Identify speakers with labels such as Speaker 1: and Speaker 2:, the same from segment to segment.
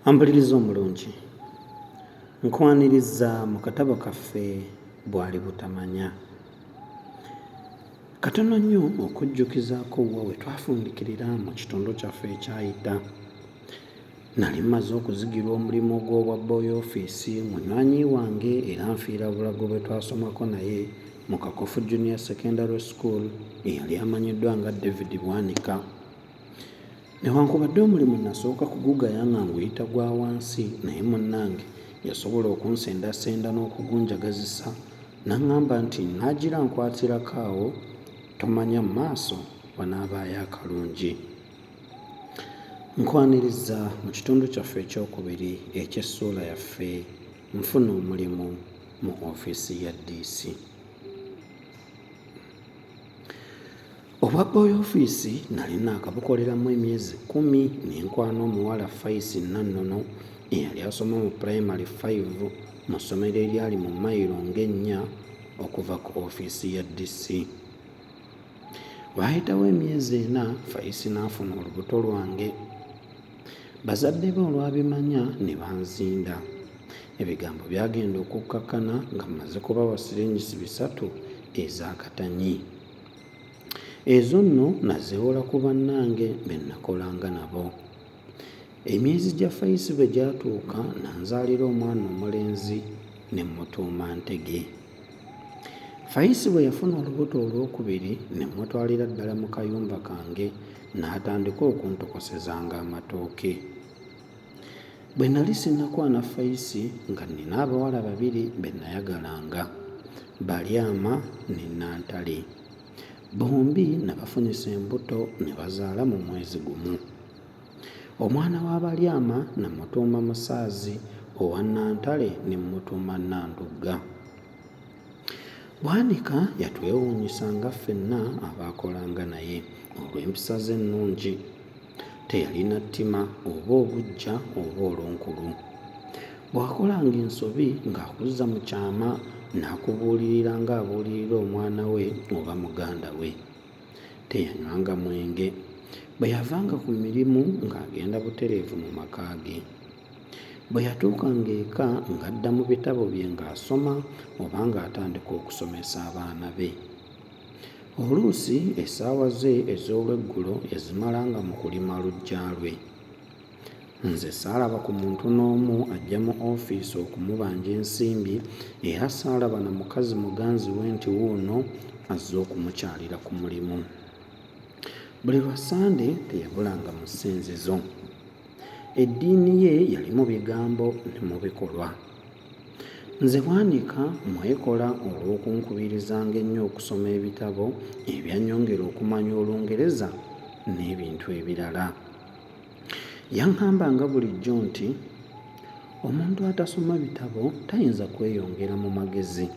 Speaker 1: Ampuliriza omulungi, nkwaniriza mu katabo kaffe Bwali Butamanya. Katono nnyo okujjukizaako wa we twafundikirira mu kitundu kyaffe ekyayita. Nali mmaze okuzigirwa omulimu ogw'obwa boy office munywanyi wange era nfiira bulago bwe twasomako naye mu Kakofu Junior Secondary School eyali amanyiddwa nga David Bwanika. Newankubadde omulimu nasooka kugugaya nga nguyita gwa wansi, naye munnange yasobola okunsendasenda n'okugunjagazisa n'aŋŋamba nti naagira nkwatirako awo, tomanya mu maaso wanaabaayo akalungi. Nkwaniriza mu kitundu kyaffe ekyokubiri eky'essuula yaffe nfuna omulimu mu ofiisi ya DC. Obwa boy office nali naakabukoleramu emyezi 10 n'enkwana omuwala Faisi Nannono eyali asoma mu primary 5 mu ssomero eryali mu mayiro ng'ennya okuva ku ofiisi ya DC. Waayitawo emyezi 4 Faisi n'afuna olubuto lwange. Bazadde be olwabimanya ne banzinda. Ebigambo byagenda okukkakkana nga mmaze kubawa siringisi 3 ez'akatanyi. Ezo nno nazeewola ku bannange be nakolanga nabo. Emyezi gya Faisi bwe gyatuuka nanzaalira omwana omulenzi ne mmutuuma Ntege. Faisi bwe yafuna olubuto olwokubiri ne mmutwalira ddala mu kayumba kange n'atandika okuntokosezanga amatooke. Bwe nali sinnakwana Faisi nga nnina abawala 2 be nayagalanga, Balyama ne Nantale. Bombi nabafunyisa embuto ne bazaala mu mwezi gumu. Omwana wa Balyama namutuuma Musaazi, owa Nantale ne mmutuuma Nandugga. Bwanika yatwewuunyisanga ffenna abaakolanga naye olw'empisa ze ennungi. Teyalina ttima oba obuggya oba olunkulu. Bw'akolanga ensobi ng'akuzza mu kyama n'akubuulirira ng'abuulirira omwana we oba muganda we. Teyanywanga mwenge. Bwe yavanga ku mirimu ng'agenda butereevu mu maka ge. Bwe yatuukanga eka ng'adda mu bitabo bye ng'asoma oba ng'atandika okusomesa abaana be. Oluusi essaawa ze ez'olweggulo yazimalanga mu kulima luggya lwe. Nze saalaba ku muntu n'omu ajja mu ofiisi okumubanja ensimbi era saalaba na mukazi muganzi we nti wuuno azze okumukyalira ku mulimu. Buli lwa Sande teyabulanga mu ssinzizo. Eddiini ye yali mu bigambo ne mu bikolwa. Nze Bwanika mwekola olw'okunkubirizanga ennyo okusoma ebitabo ebyannyongera okumanya Olungereza n'ebintu ebirala. Yaŋŋambanga bulijjo nti omuntu atasoma bitabo tayinza kweyongera mu magezi.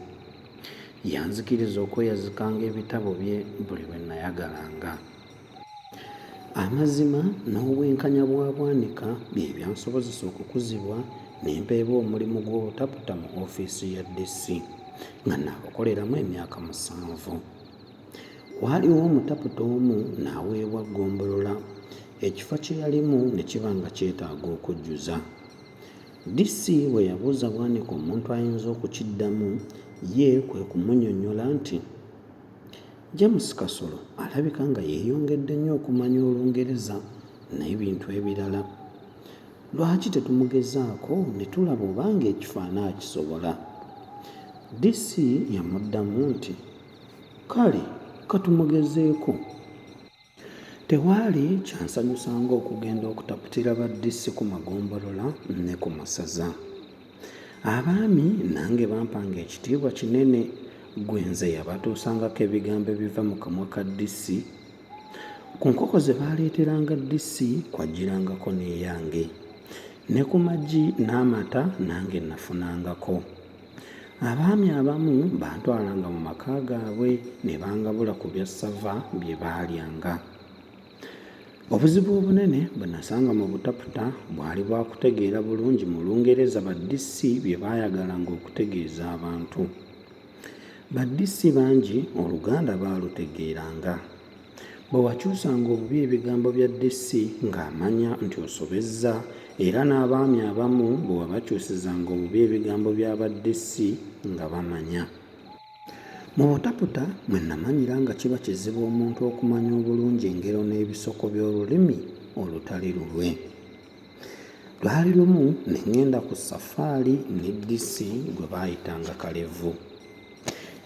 Speaker 1: Yanzikiriza okweyazikanga ebitabo bye buli lwe nayagalanga. Amazima n'obwenkanya bwa Bwanika bye byansobozesa okukuzibwa n'empeebwa omulimu gw'obutaputa mu ofiisi ya DC nga naabakoleramu emyaka 7. Waaliwo omutaputa omu n'aweebwa ggombolola, ekifo kye yalimu ne kiba nga kyetaaga okujjuza. DC bwe yabuuza Bwanika omuntu ayinza okukiddamu, ye kwe kumunnyonnyola nti James Kasolo alabika nga yeeyongedde nnyo okumanya Olungereza n'ebintu ebirala. Lwaki tetumugezaako ne tulaba obanga ekifaana akisobola? DC yamuddamu nti kale katumugezeeko. Tewaali kyansanyusanga okugenda okutaputira ba DC ku magombolola ne ku masaza. Abaami nange bampanga ekitiibwa kinene. Gwenze yabatuusangako ebigambo ebiva mu kamwa ka DC. Ku nkoko ze baaleeteranga DC kwajjirangako n'eyange. Ne ku magi n'amata nange nafunangako. Abaami abamu bantwalanga mu maka gaabwe ne bangabula ku bya ssava bye baalyanga. Obuzibu obunene bwe nasanga mu butaputa bwali bwa kutegeera bulungi mu Lungereza ba DC bye baayagalanga okutegeeza abantu. Ba DC bangi Oluganda baalutegeeranga. Bwe wakyusanga obubi ebigambo bya DC ng'amanya nti osobezza era n'abaami abamu bwe wabakyusizanga obubi ebigambo by'abaddesi nga bamanya. Mu butaputa mwe namanyira nga kiba kizibu omuntu okumanya obulungi engero n'ebisoko by'olulimi olutali lulwe. Lwali lumu ne ŋŋenda ku safaali n'eddisi gwe baayitanga Kalevu.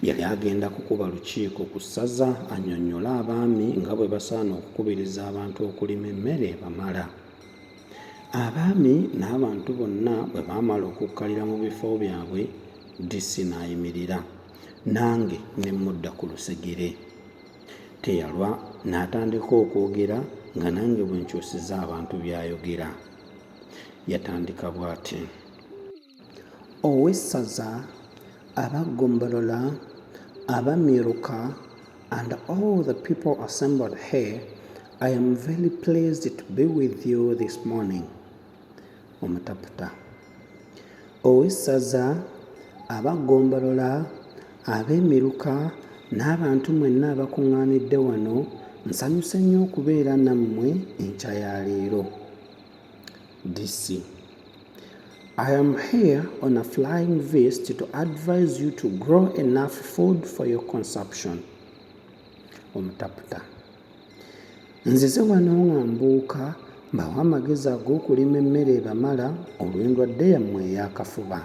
Speaker 1: Yali agenda kukuba lukiiko ku ssaza annyonnyole abaami nga bwe basaana okukubiriza abantu okulima emmere ebamala. Abaami n'abantu bonna bwe baamala okukkalira mu bifo byabwe, ddisi n'ayimirira, nange ne mudda ku lusegere. Teyalwa n'atandika okwogera nga nange bwe nkyusiza abantu by'ayogera. Yatandika bw'ati: Owessaza, Abagombolola, Abamiruka, and all the people assembled here, I am very pleased to be with you this morning. Omutaputa: Owessaza, Abagombolola, Abemiruka n'abantu mwenna abakuŋŋaanidde wano, nsanyuse nnyo okubeera nammwe enkya ya leero. DC: I am here on a flying visit to advise you to grow enough food for your consumption. Omutaputa: Nzize wano nga mbuuka mbawa amagezi ag'okulima emmere ebamala olw'endwadde yammwe ey'akafuba.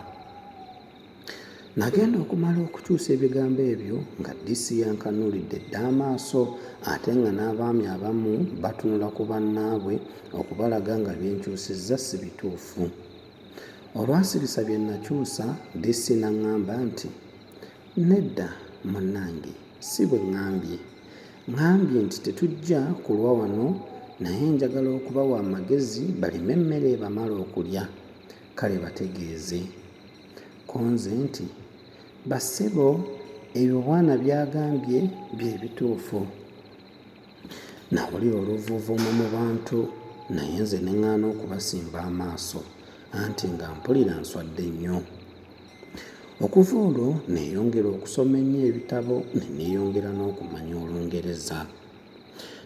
Speaker 1: Nagenda okumala okukyusa ebigambo ebyo nga ddisi yankanuulidde dda amaaso, ate nga n'abaami abamu batunula ku bannaabwe okubalaga nga byenkyusizza si bituufu. Olwasirisa bye nakyusa, ddisi n'aŋŋamba nti, nedda munnange, si bwe ŋŋambye. Ŋŋambye nti tetujja kulwa wano, naye njagala okubawa amagezi balime emmere ebamala okulya. Kale bategeeze. Konze nti, bassebo, ebyo bwana byagambye bye bituufu. Nawulira oluvuuvuumo mu bantu, naye nze ne ŋŋaana okubasimba amaaso, anti nga mpulira nswadde nnyo. Okuva olwo neeyongera okusoma ennyo ebitabo ne neeyongera n'okumanya Olungereza.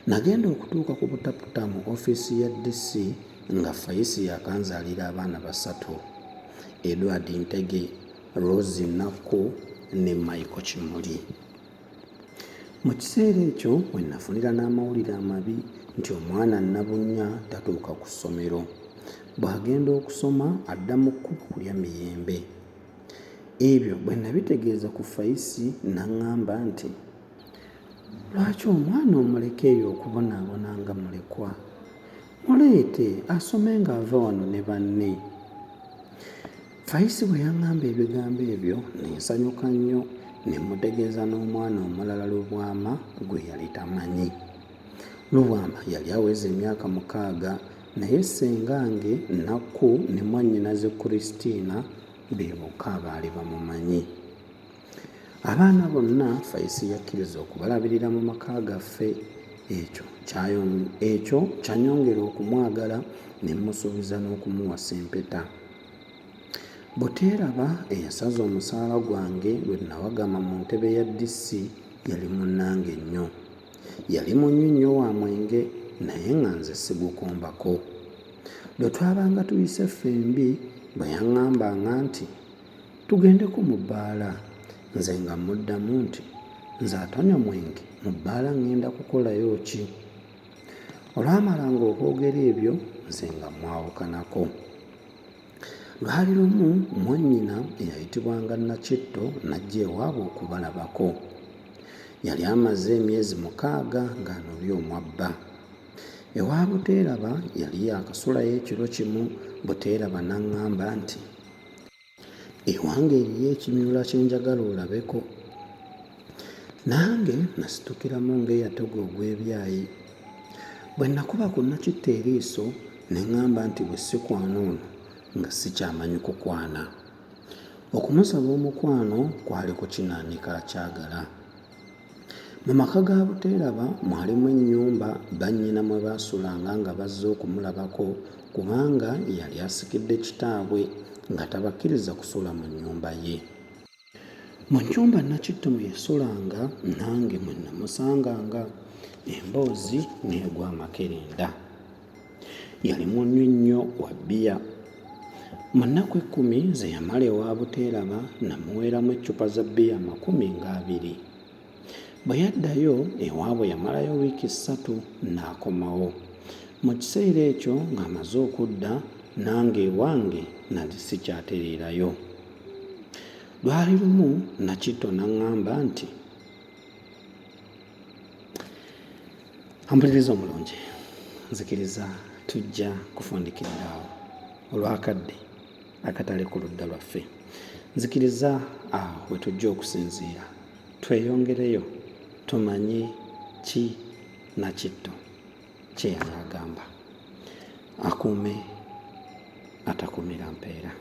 Speaker 1: Nagenda okutuuka ku butaputa mu ofiisi ya DC nga Fayisi yakanzaalira abaana 3, Edward Ntege, Rose Nakku ne Michael Kimuli. Mu kiseera ekyo we nafunira n'amawulire amabi nti omwana Nabunnya tatuuka ku ssomero. Bw'agenda okusoma adda mu kkubo kulya miyembe. Ebyo bwe nabitegeeza ku Fayisi n'aŋŋamba nti, lwaki omwana omuleka eyo okubonaabona nga mulekwa? Muleete asome ng'ava wano ne banne. Fayisi bwe yaŋŋamba ebigambo ebyo nensanyuka nnyo, ne mutegeeza n'omwana omulala Lubwama gwe yali tamanyi. Lubwama yali aweza emyaka 6, naye ssengange Nakku ne mwannyinaze Kristiina be bokka abaali bamumanyi. Abaana bonna Fayisi yakkiriza okubalabirira mu maka gaffe. Ekyo kyanyongera okumwagala ne musuubiza n'okumuwasa empeta. Buteeraba eyasaza omusaala gwange lwe nawagama mu ntebe ya DC yali munnange nnyo. Yali munywi nnyo wa mwenge, naye nga nze sigukombako. Lwe twabanga tuyise ffembi bwe yaŋŋambanga nti, tugendeko mu bbaala. Nze nga muddamu nti, nze atanywa mwenge, mu bbaala ŋŋenda kukolayo ki? Olwamalanga okwogera ebyo, nze nga mwawukanako. Lwali lumu mwannyina eyayitibwanga Nakitto n'ajja ewaabwe okubalabako. Yali amaze emyezi 6 ng'anobye omwabba. Ewa Buteeraba yali yakasulayo ekiro kimu. Buteeraba n'aŋŋamba nti, ewange eriyo ekimyula kye njagala olabeko. Nange nasitukiramu ng'eyatega ogw'ebyayi. Bwe nakuba ku Nakitto eriiso ne ŋŋamba nti bwe sikwana ono nga sikyamanyi kukwana. Okumusaba omukwano kwali kukinaanika akyagala. Mu maka ga Buteeraba mwalimu ennyumba bannyina mwe baasulanga nga bazze okumulabako, kubanga yali asikidde kitaabwe nga tabakkiriza kusula mu nnyumba ye. Mu nnyumba Nakitto mwe yasulanga nange mwe namusanganga, emboozi n'egwa amakerenda. yali munywi nnyo wa bbiya. Mu nnaku 10 ze yamala ewa Buteeraba namuweeramu eccupa za bbiya 20. Bwe yaddayo ewaabwe yamalayo wiiki 3 n'akomawo. Mu kiseera ekyo ng'amaze okudda nange ewange nali sikyatereerayo. Lwali lumu Nakitto n'aŋŋamba nti, "Ampuliriza omulungi, nzikiriza tujja kufundikirira awo olwakadde akatale ku ludda lwaffe. Nzikiriza awo we tujja okusinziira tweyongereyo tumanye ki Nakitto kye yali agamba. Akuume atakumira mpeera."